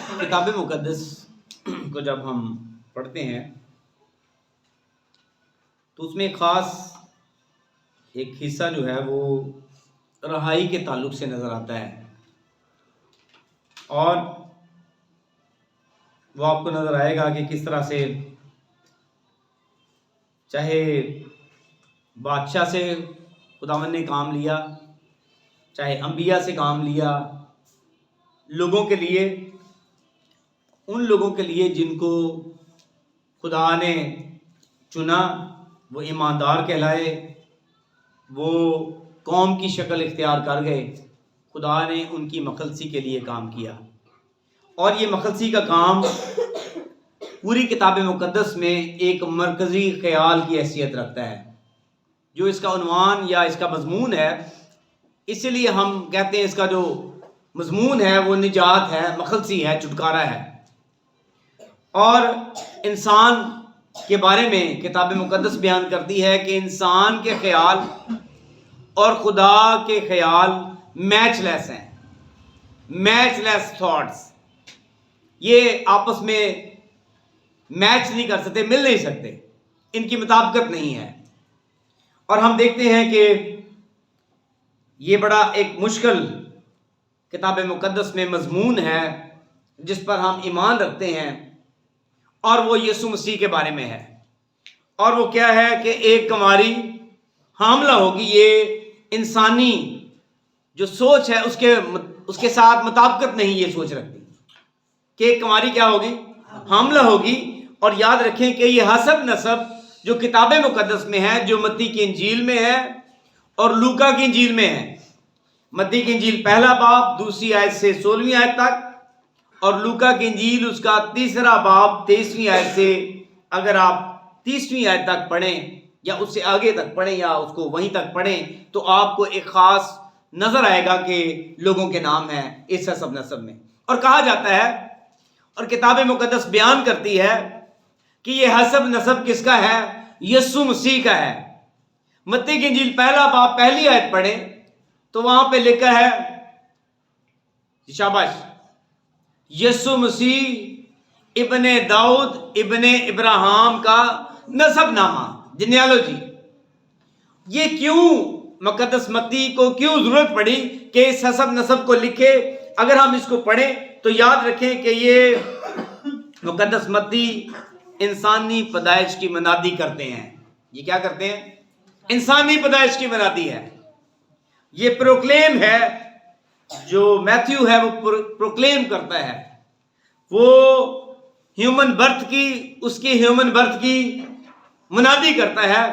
کتاب مقدس کو جب ہم پڑھتے ہیں تو اس میں خاص ایک حصہ جو ہے وہ رہائی کے تعلق سے نظر آتا ہے، اور وہ آپ کو نظر آئے گا کہ کس طرح سے چاہے بادشاہ سے خداوند نے کام لیا، چاہے انبیاء سے کام لیا، لوگوں کے لیے، ان لوگوں کے لیے جن کو خدا نے چنا، وہ ایماندار کہلائے، وہ قوم کی شکل اختیار کر گئے، خدا نے ان کی مخلصی کے لیے کام کیا۔ اور یہ مخلصی کا کام پوری کتاب مقدس میں ایک مرکزی خیال کی حیثیت رکھتا ہے، جو اس کا عنوان یا اس کا مضمون ہے۔ اس لیے ہم کہتے ہیں اس کا جو مضمون ہے وہ نجات ہے، مخلصی ہے، چھٹکارا ہے۔ اور انسان کے بارے میں کتاب مقدس بیان کرتی ہے کہ انسان کے خیال اور خدا کے خیال میچ لیس ہیں، میچ لیس تھاٹس، یہ آپس میں میچ نہیں کر سکتے، مل نہیں سکتے، ان کی مطابقت نہیں ہے۔ اور ہم دیکھتے ہیں کہ یہ بڑا ایک مشکل کتاب مقدس میں مضمون ہے جس پر ہم ایمان رکھتے ہیں، اور وہ یسوع مسیح کے بارے میں ہے۔ اور وہ کیا ہے کہ ایک کنواری حاملہ ہوگی۔ یہ انسانی جو سوچ ہے اس کے ساتھ مطابقت نہیں یہ سوچ رکھتی کہ ایک کنواری کیا ہوگی، حاملہ ہوگی۔ اور یاد رکھیں کہ یہ حسب نسب جو کتاب مقدس میں ہے، جو متی کی انجیل میں ہے اور لوکا کی انجیل میں ہے۔ متی کی انجیل پہلا باب 2 آیت سے 16 آیت تک، اور لوکا کی انجیل اس کا 3 باب 23 آیت سے، اگر آپ 30 آیت تک پڑھیں یا اس سے آگے تک پڑھیں یا اس کو وہیں تک پڑھیں تو آپ کو ایک خاص نظر آئے گا کہ لوگوں کے نام ہیں اس حسب نسب میں۔ اور کہا جاتا ہے اور کتاب مقدس بیان کرتی ہے کہ یہ حسب نسب کس کا ہے؟ یسوع مسیح کا ہے۔ متی کی انجیل پہلا باب پہلی آیت پڑھیں تو وہاں پہ لکھا ہے، شاباش، یسوع مسیح ابن داؤد ابن ابراہیم کا نسب نامہ، جنیالوجی۔ یہ کیوں مقدس متی کو کیوں ضرورت پڑی کہ اس حسب نسب کو لکھے؟ اگر ہم اس کو پڑھیں تو یاد رکھیں کہ یہ مقدس متی انسانی پیدائش کی منادی کرتے ہیں۔ یہ کیا کرتے ہیں؟ انسانی پیدائش کی منادی ہے۔ یہ پروکلیم ہے، جو میتھیو ہے وہ پروکلیم کرتا ہے، وہ ہیومن برتھ کی، اس کی ہیومن برتھ کی منادی کرتا ہے،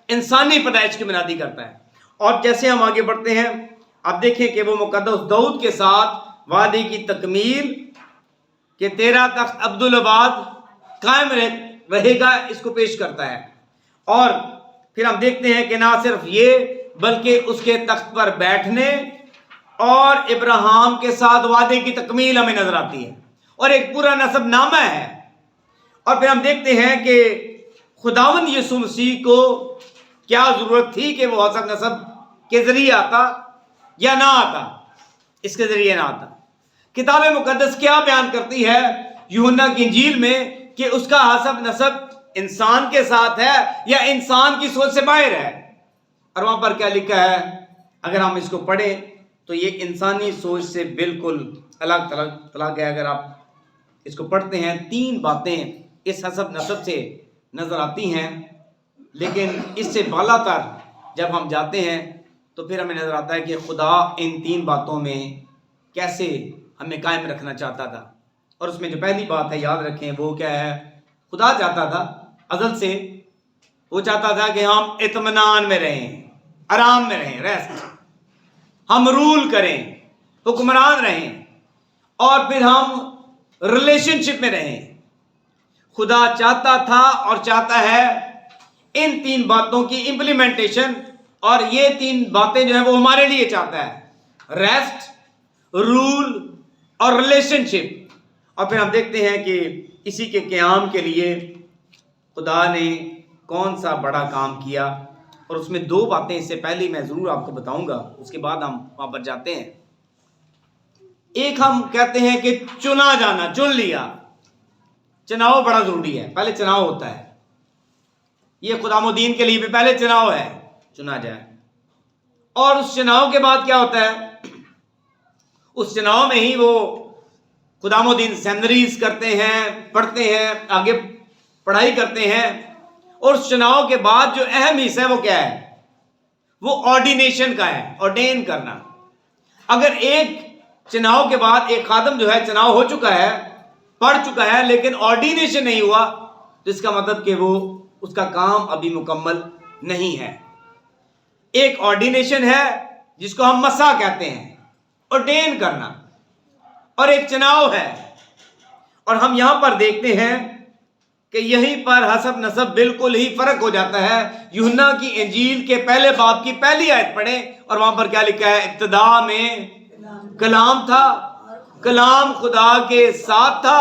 انسانی پیدائش کی منادی کرتا ہے۔ اور جیسے ہم آگے بڑھتے ہیں اب دیکھیں کہ وہ مقدس داؤد کے ساتھ وعدے کی تکمیل کہ تیرا تخت عبدالآباد قائم رہے گا، اس کو پیش کرتا ہے۔ اور پھر ہم دیکھتے ہیں کہ نہ صرف یہ بلکہ اس کے تخت پر بیٹھنے اور ابراہیم کے ساتھ وعدے کی تکمیل ہمیں نظر آتی ہے، اور ایک پورا نسب نامہ ہے۔ اور پھر ہم دیکھتے ہیں کہ خداوند یسوع مسیح کو کیا ضرورت تھی کہ وہ حسب نسب کے ذریعے آتا یا نہ آتا، اس کے ذریعے نہ آتا۔ کتاب مقدس کیا بیان کرتی ہے یوحنا کی انجیل میں کہ اس کا حسب نسب انسان کے ساتھ ہے یا انسان کی سوچ سے باہر ہے؟ اور وہاں پر کیا لکھا ہے؟ اگر ہم اس کو پڑھیں تو یہ انسانی سوچ سے بالکل الگ تلگ ہے۔ اگر آپ اس کو پڑھتے ہیں 3 باتیں اس حسب نسب سے نظر آتی ہیں، لیکن اس سے بالا تر جب ہم جاتے ہیں تو پھر ہمیں نظر آتا ہے کہ خدا ان 3 باتوں میں کیسے ہمیں قائم رکھنا چاہتا تھا۔ اور اس میں جو پہلی بات ہے یاد رکھیں وہ کیا ہے؟ خدا چاہتا تھا ازل سے، وہ چاہتا تھا کہ ہم اطمینان میں رہیں، آرام میں رہیں، ریسٹ، ہم رول کریں، حکمران رہیں، اور پھر ہم ریلیشن شپ میں رہیں۔ خدا چاہتا تھا اور چاہتا ہے ان 3 باتوں کی امپلیمنٹیشن، اور یہ 3 باتیں جو ہیں وہ ہمارے لیے چاہتا ہے، ریسٹ، رول اور ریلیشن شپ۔ اور پھر ہم دیکھتے ہیں کہ اسی کے قیام کے لیے خدا نے کون سا بڑا کام کیا، اور اس میں 2 باتیں اس سے پہلے میں ضرور آپ کو بتاؤں گا، اس کے بعد ہم وہاں پر جاتے ہیں۔ ایک ہم کہتے ہیں کہ چنا جانا، چن لیا. چناؤ بڑا ضروری ہے، پہلے چناؤ ہوتا ہے. یہ خدام الدین کے لیے بھی پہلے چناؤ ہے، چنا جائے. اور اس چناؤ کے بعد کیا ہوتا ہے؟ اس چناؤ میں ہی وہ خدام الدین سیمنریز کرتے ہیں، پڑھتے ہیں، آگے پڑھائی کرتے ہیں. اور اس چناؤ کے بعد جو اہم حصہ ہے وہ کیا ہے؟ وہ آرڈینیشن کا ہے، آرڈین کرنا. اگر ایک چناؤ کے بعد ایک خادم جو ہے چناؤ ہو چکا ہے، پڑھ چکا ہے، لیکن آرڈینیشن نہیں ہوا، تو اس کا مطلب کہ وہ اس کا کام ابھی مکمل نہیں ہے. ایک آرڈینیشن ہے جس کو ہم مسا کہتے ہیں، آرڈین کرنا، اور ایک چناؤ ہے. اور ہم یہاں پر دیکھتے ہیں کہ یہیں پر حسب نسب بالکل ہی فرق ہو جاتا ہے. یوحنا کی انجیل کے پہلے باب کی پہلی آیت پڑھیں اور وہاں پر کیا لکھا ہے؟ ابتدا میں کلام تھا، کلام خدا کے ساتھ تھا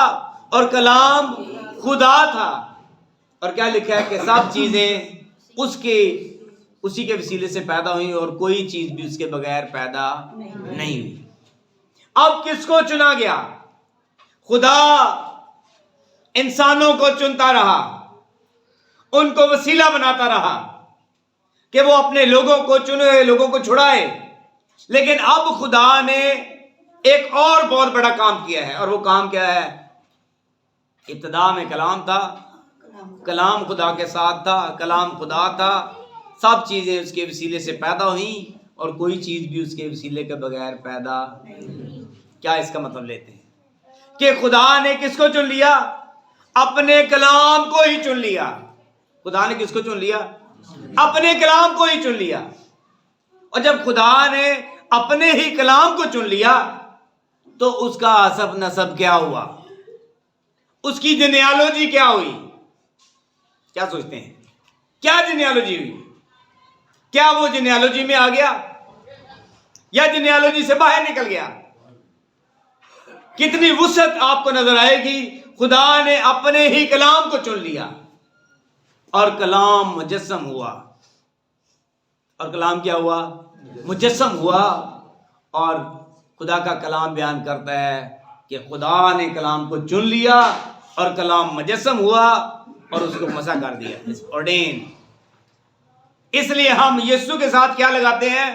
اور کلام خدا تھا. اور کیا لکھا ہے کہ سب چیزیں اسی کے وسیلے سے پیدا ہوئی اور کوئی چیز بھی اس کے بغیر پیدا نہیں ہوئی. اب کس کو چنا گیا؟ خدا انسانوں کو چنتا رہا، ان کو وسیلہ بناتا رہا کہ وہ اپنے لوگوں کو چنے، لوگوں کو چھڑائے. لیکن اب خدا نے ایک اور بہت بڑا کام کیا ہے، اور وہ کام کیا ہے؟ ابتدا میں کلام تھا، کلام خدا کے ساتھ تھا، کلام خدا تھا، سب چیزیں اس کے وسیلے سے پیدا ہوئیں اور کوئی چیز بھی اس کے وسیلے کے بغیر پیدا. کیا اس کا مطلب لیتے ہیں کہ خدا نے کس کو چن لیا؟ اپنے کلام کو ہی چن لیا. خدا نے کس کو چن لیا؟ اپنے کلام کو ہی چن لیا. اور جب خدا نے اپنے ہی کلام کو چن لیا تو اس کا حسب نسب کیا ہوا؟ اس کی جنیالوجی کیا ہوئی؟ کیا سوچتے ہیں؟ کیا جنیالوجی ہوئی؟ کیا وہ جنیالوجی میں آ گیا یا جنیالوجی سے باہر نکل گیا؟ کتنی وسعت آپ کو نظر آئے گی. خدا نے اپنے ہی کلام کو چن لیا اور کلام مجسم ہوا. اور کلام کیا ہوا؟ مجسم ہوا. اور خدا کا کلام بیان کرتا ہے کہ خدا نے کلام کو چن لیا اور کلام مجسم ہوا اور اس کو مسا کر دیا، آرڈین. اس لیے ہم یسوع کے ساتھ کیا لگاتے ہیں؟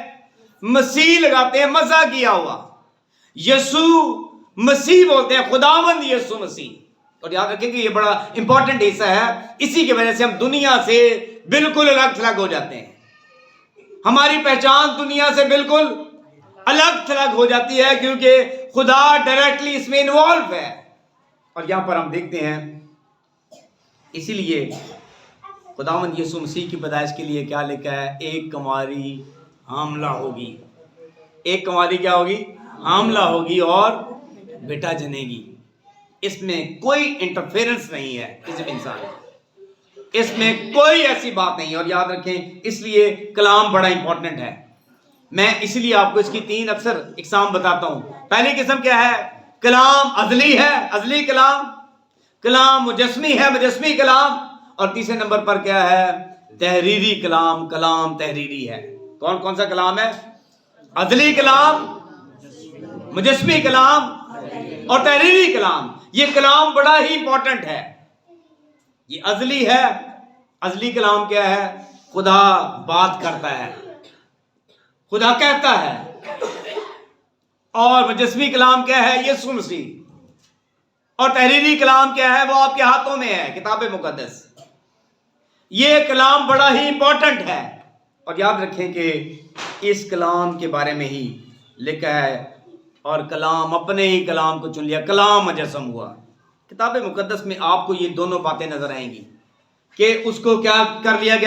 مسیح لگاتے ہیں، مسا کیا ہوا. یسوع مسیح بولتے ہیں، خداوند یسوع مسیح. اور یاد رکھیں کہ یہ بڑا امپورٹنٹ حصہ ہے. اسی کی وجہ سے ہم دنیا سے بالکل الگ تھلگ ہو جاتے ہیں. ہماری پہچان دنیا سے بالکل الگ تھلگ ہو جاتی ہے کیونکہ خدا ڈائریکٹلی اس میں انوالو ہے. اور یہاں پر ہم دیکھتے ہیں اسی لیے خداوند یسوع مسیح کی پیدائش کے لیے کیا لکھا ہے؟ ایک کنواری حاملہ ہوگی. ایک کنواری کیا ہوگی؟ حاملہ ہوگی اور بیٹا جنے گی. اس میں کوئی انٹرفیرنس نہیں ہے کسی بھی انسان کی، اس میں کوئی ایسی بات نہیں. اور یاد رکھیں اس لیے کلام بڑا امپورٹنٹ ہے. میں اس لیے آپ کو اس کی 3 اکثر اقسام بتاتا ہوں. پہلی قسم کیا ہے؟ کلام ازلی ہے، ازلی کلام. کلام مجسمی ہے، مجسمی کلام. اور تیسرے نمبر پر کیا ہے؟ تحریری کلام. کلام تحریری ہے. کون کون سا کلام ہے؟ ازلی کلام، مجسمی کلام اور تحریری کلام. یہ کلام بڑا ہی امپورٹنٹ ہے. یہ ازلی ہے. ازلی کلام کیا ہے؟ خدا بات کرتا ہے، خدا کہتا ہے. اور مجسمی کلام کیا ہے؟ یسوع مسیح. اور تحریری کلام کیا ہے؟ وہ آپ کے ہاتھوں میں ہے، کتاب مقدس. یہ کلام بڑا ہی امپورٹنٹ ہے. اور یاد رکھیں کہ اس کلام کے بارے میں ہی لکھا ہے اور کلام اپنے ہی کلام کو چن لیا، کلام مجسم ہوا. کتاب مقدس میں آپ کو یہ دونوں باتیں نظر آئیں گی کہ اس کو کیا کر لیا گیا؟